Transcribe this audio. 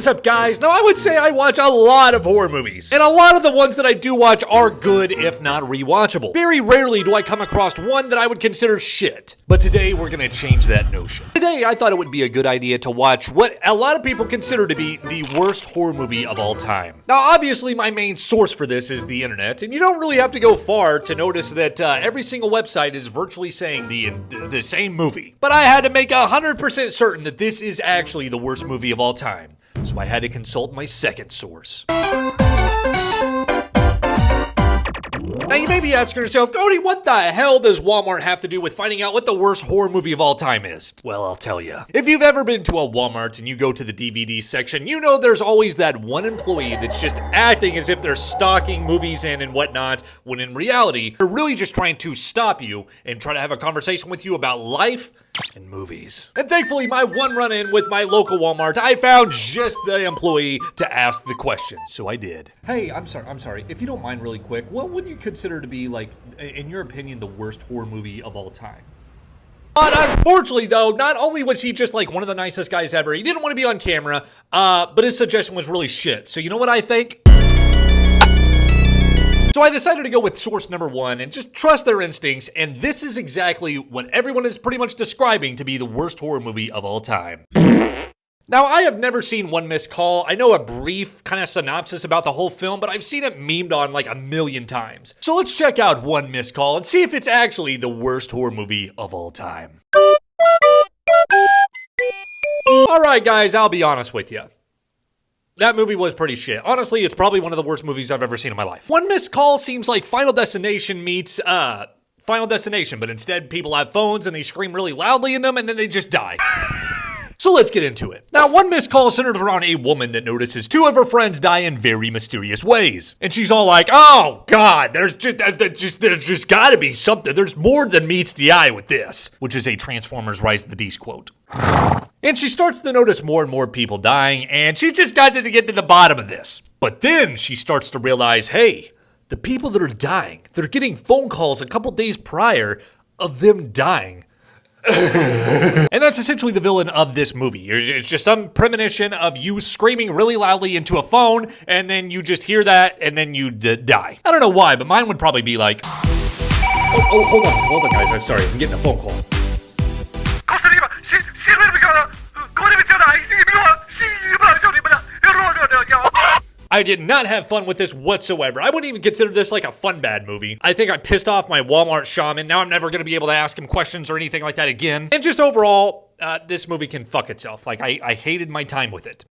is up, guys? Now, I would say I watch a lot of horror movies, and a lot of the ones that I do watch are good, if not rewatchable. Very rarely do I come across one that I would consider shit. But today, we're gonna change that notion. Today, I thought it would be a good idea to watch what a lot of people consider to be the worst horror movie of all time. Now, obviously, my main source for this is the internet, and you don't really have to go far to notice that every single website is virtually saying the same movie. But I had to make 100% certain that this is actually the worst movie of all time. So I had to consult my second source. Now you may be asking yourself, Cody, what the hell does Walmart have to do with finding out what the worst horror movie of all time is? Well, I'll tell you. If you've ever been to a Walmart and you go to the DVD section, you know there's always that one employee that's just acting as if they're stocking movies in and whatnot, when in reality, they're really just trying to stop you and try to have a conversation with you about life and movies. And thankfully, my one run-in with my local Walmart, I found just the employee to ask the question, so I did. Hey, I'm sorry, if you don't mind really quick, what would you consider to be, like, in your opinion, the worst horror movie of all time? But unfortunately, though, not only was he just, like, one of the nicest guys ever, he didn't want to be on camera, but his suggestion was really shit. So you know what I think? So I decided to go with source number one and just trust their instincts, and this is exactly what everyone is pretty much describing to be the worst horror movie of all time. Now, I have never seen One Missed Call. I know a brief kind of synopsis about the whole film, but I've seen it memed on like 1,000,000 times. So let's check out One Missed Call and see if it's actually the worst horror movie of all time. Alright guys, I'll be honest with you. That movie was pretty shit. Honestly, it's probably one of the worst movies I've ever seen in my life. One Missed Call seems like Final Destination meets, Final Destination, but instead people have phones and they scream really loudly in them and then they just die. So let's get into it. Now, One Missed Call centers around a woman that notices two of her friends die in very mysterious ways. And she's all like, oh God, there's just gotta be something. There's more than meets the eye with this, which is a Transformers Rise of the Beast quote. And she starts to notice more and more people dying, and she's just got to get to the bottom of this. But then she starts to realize, hey, the people that are dying, they're getting phone calls a couple days prior of them dying. And that's essentially the villain of this movie. It's just some premonition of you screaming really loudly into a phone, and then you just hear that, and then you die. I don't know why, but mine would probably be like, hold on, guys, I'm sorry, I'm getting a phone call. I did not have fun with this whatsoever. I wouldn't even consider this like a fun bad movie. I think I pissed off my Walmart shaman. Now I'm never going to be able to ask him questions or anything like that again. And just overall, this movie can fuck itself. Like, I hated my time with it.